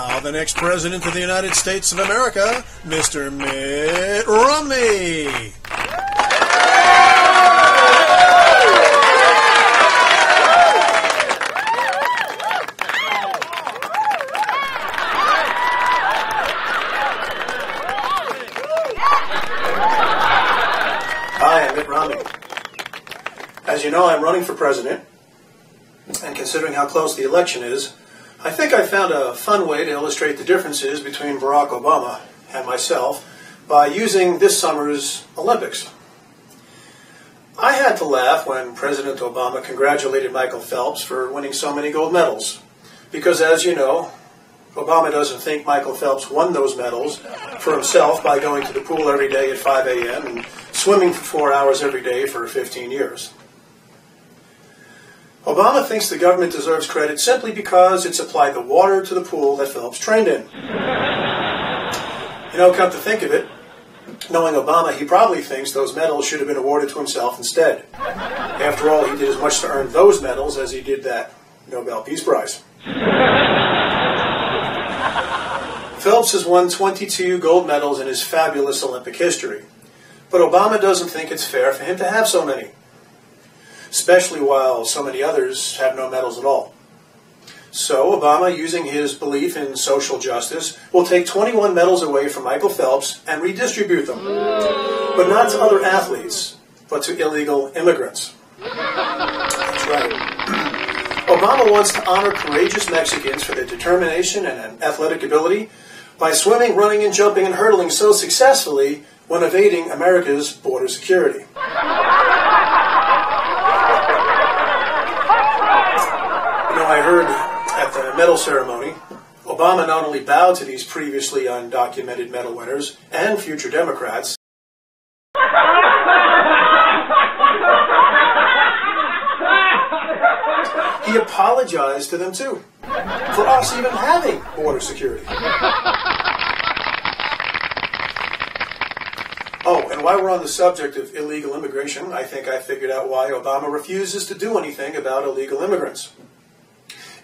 now, the next President of the United States of America, Mr. Mitt Romney. Hi, I'm Mitt Romney. As you know, I'm running for president, and considering how close the election is, I think I found a fun way to illustrate the differences between Barack Obama and myself by using this summer's Olympics. I had to laugh when President Obama congratulated Michael Phelps for winning so many gold medals, because as you know, Obama doesn't think Michael Phelps won those medals for himself by going to the pool every day at 5 a.m. and swimming for 4 hours every day for 15 years. Obama thinks the government deserves credit simply because it supplied the water to the pool that Phelps trained in. You know, come to think of it, knowing Obama, he probably thinks those medals should have been awarded to himself instead. After all, he did as much to earn those medals as he did that Nobel Peace Prize. Phelps has won 22 gold medals in his fabulous Olympic history, but Obama doesn't think it's fair for him to have so many, especially while so many others have no medals at all. So Obama, using his belief in social justice, will take 21 medals away from Michael Phelps and redistribute them, but not to other athletes, but to illegal immigrants. That's right. Obama wants to honor courageous Mexicans for their determination and athletic ability by swimming, running, and jumping and hurdling so successfully when evading America's border security. You know, I heard at the medal ceremony, Obama not only bowed to these previously undocumented medal winners and future Democrats, he apologized to them too, for us even having border security. Oh, and while we're on the subject of illegal immigration, I think I figured out why Obama refuses to do anything about illegal immigrants.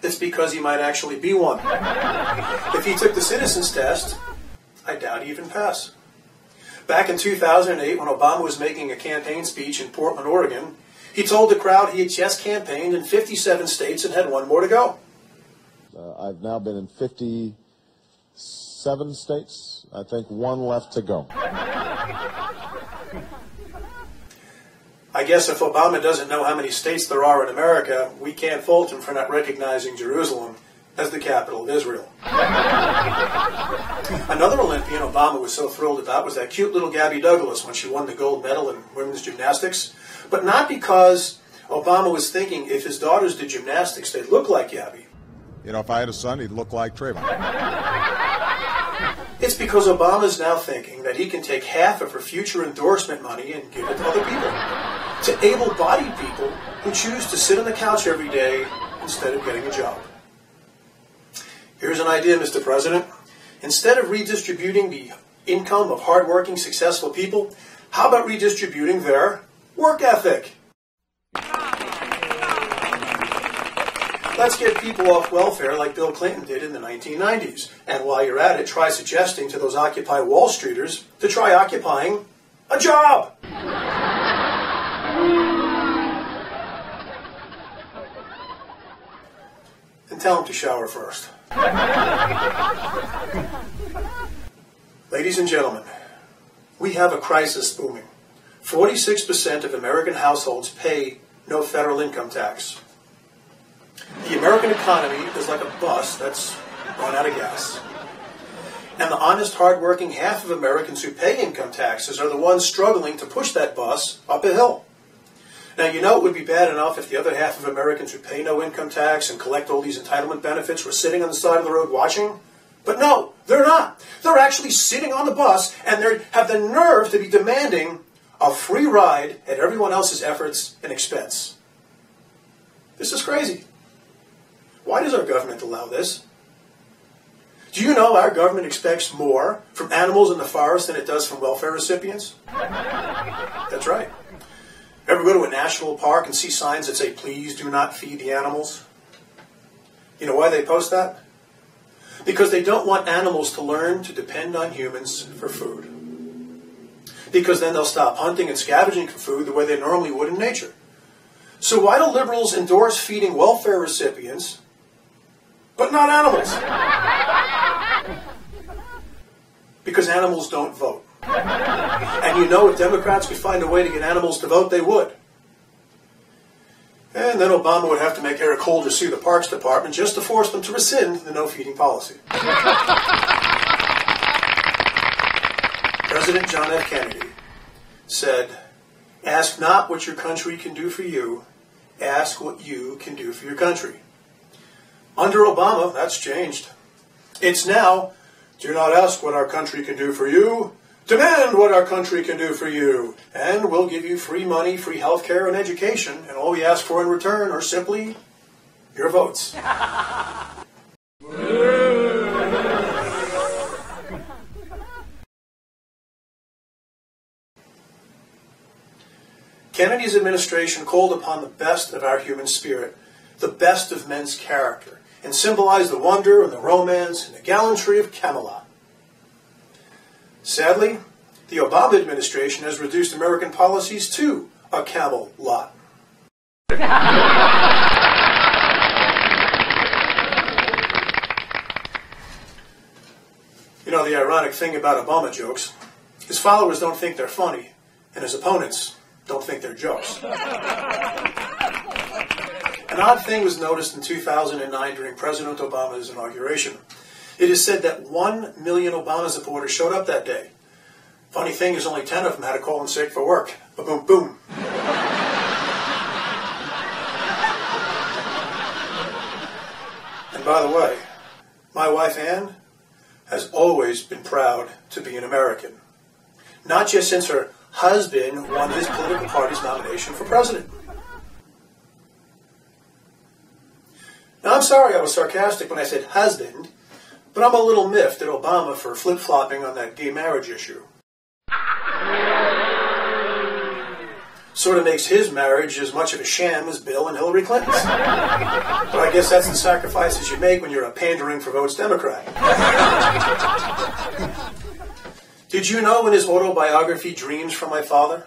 It's because he might actually be one. If he took the citizens test, I doubt he'd even pass. Back in 2008, when Obama was making a campaign speech in Portland, Oregon, he told the crowd he had just campaigned in 57 states and had one more to go. I've now been in 57 states. I think one left to go. I guess if Obama doesn't know how many states there are in America, we can't fault him for not recognizing Jerusalem as the capital of Israel. Another Olympian Obama was so thrilled about was that cute little Gabby Douglas when she won the gold medal in women's gymnastics, but not because Obama was thinking if his daughters did gymnastics, they'd look like Gabby. You know, if I had a son, he'd look like Trayvon. It's because Obama's now thinking that he can take half of her future endorsement money and give it to other people. To able-bodied people who choose to sit on the couch every day instead of getting a job. Here's an idea, Mr. President. Instead of redistributing the income of hardworking, successful people, how about redistributing their work ethic? Let's get people off welfare like Bill Clinton did in the 1990s. And while you're at it, try suggesting to those Occupy Wall Streeters to try occupying a job. And tell them to shower first. Ladies and gentlemen, we have a crisis booming. 46% of American households pay no federal income tax. The American economy is like a bus that's run out of gas. And the honest, hard-working half of Americans who pay income taxes are the ones struggling to push that bus up a hill. Now, you know it would be bad enough if the other half of Americans who pay no income tax and collect all these entitlement benefits were sitting on the side of the road watching. But no, they're not. They're actually sitting on the bus, and they have the nerve to be demanding a free ride at everyone else's efforts and expense. This is crazy. Why does our government allow this? Do you know our government expects more from animals in the forest than it does from welfare recipients? That's right. Ever go to a national park and see signs that say, "Please do not feed the animals"? You know why they post that? Because they don't want animals to learn to depend on humans for food. Because then they'll stop hunting and scavenging for food the way they normally would in nature. So why do liberals endorse feeding welfare recipients, but not animals? Because animals don't vote. And you know if Democrats could find a way to get animals to vote, they would. And then Obama would have to make Eric Holder sue the Parks Department just to force them to rescind the no-feeding policy. President John F. Kennedy said, "Ask not what your country can do for you, ask what you can do for your country." Under Obama, that's changed. It's now, do not ask what our country can do for you, demand what our country can do for you, and we'll give you free money, free health care, and education, and all we ask for in return are simply your votes. Kennedy's administration called upon the best of our human spirit, the best of men's character, and symbolized the wonder and the romance and the gallantry of Camelot. Sadly, the Obama administration has reduced American policies to a camel lot. You know, the ironic thing about Obama jokes, his followers don't think they're funny, and his opponents don't think they're jokes. An odd thing was noticed in 2009 during President Obama's inauguration. It is said that 1 million Obama supporters showed up that day. Funny thing is, only 10 of them had to call in sick for work. Ba-boom, boom. And by the way, my wife Ann has always been proud to be an American. Not just since her husband won his political party's nomination for president. Now, I'm sorry I was sarcastic when I said husband, but I'm a little miffed at Obama for flip-flopping on that gay marriage issue. Sort of makes his marriage as much of a sham as Bill and Hillary Clinton's. But I guess that's the sacrifices you make when you're a pandering for votes Democrat. Did you know in his autobiography, Dreams from My Father?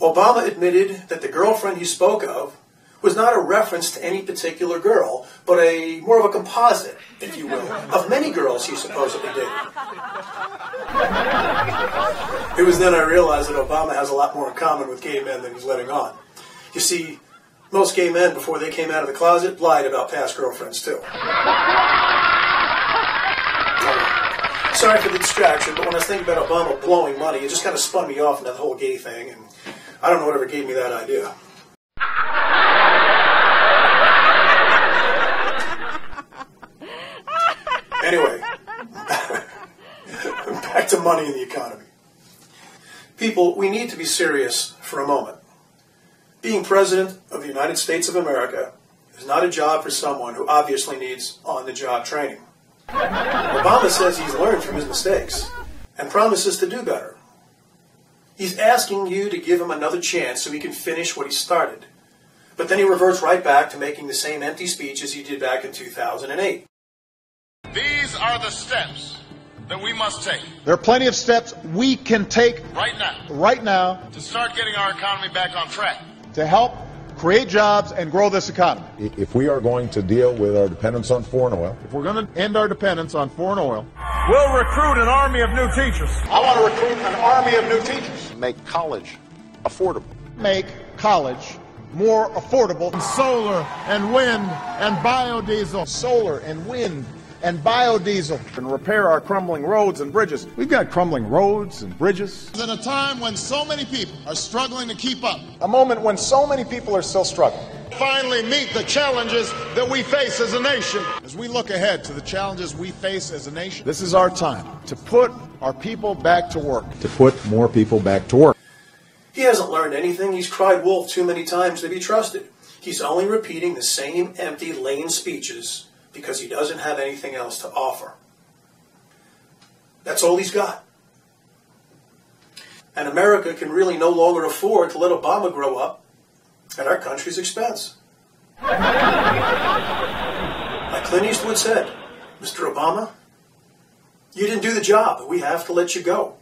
Obama admitted that the girlfriend he spoke of was not a reference to any particular girl, but more of a composite, if you will, of many girls he supposedly dated. It was then I realized that Obama has a lot more in common with gay men than he's letting on. You see, most gay men, before they came out of the closet, lied about past girlfriends, too. Sorry for the distraction, but when I was thinking about Obama blowing money, it just kind of spun me off into that whole gay thing, and I don't know whatever gave me that idea. Anyway, back to money and the economy. People, we need to be serious for a moment. Being President of the United States of America is not a job for someone who obviously needs on-the-job training. Obama says he's learned from his mistakes and promises to do better. He's asking you to give him another chance so he can finish what he started. But then he reverts right back to making the same empty speeches he did back in 2008. These are the steps that we must take. There are plenty of steps we can take right now to start getting our economy back on track. to help create jobs and grow this economy. If we are going to deal with our dependence on foreign oil, If we're going to end our dependence on foreign oil, We'll recruit an army of new teachers. I want to recruit an army of new teachers. make college affordable. Make college more affordable. Solar and wind and biodiesel. Solar and wind and biodiesel. And repair our crumbling roads and bridges. We've got crumbling roads and bridges. At a time when so many people are struggling to keep up. A moment when so many people are still struggling. Finally meet the challenges that we face as a nation. As we look ahead to the challenges we face as a nation, this is our time to put our people back to work. To put more people back to work. He hasn't learned anything. He's cried wolf too many times to be trusted. He's only repeating the same empty, lame speeches because he doesn't have anything else to offer. That's all he's got. And America can really no longer afford to let Obama grow up at our country's expense. Like Clint Eastwood said, Mr. Obama, you didn't do the job. We have to let you go.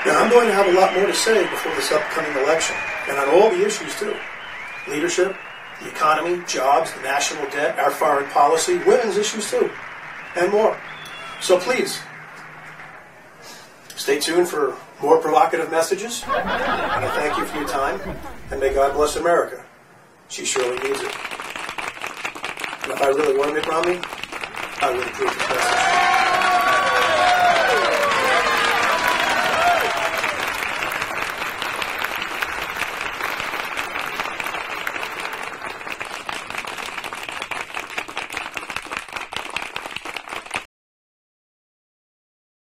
Now, I'm going to have a lot more to say before this upcoming election, and on all the issues, too. Leadership, the economy, jobs, the national debt, our foreign policy, women's issues, too, and more. So please, stay tuned for more provocative messages, and I thank you for your time, and may God bless America. She surely needs it. And if I really were Mitt Romney, I would approve this message.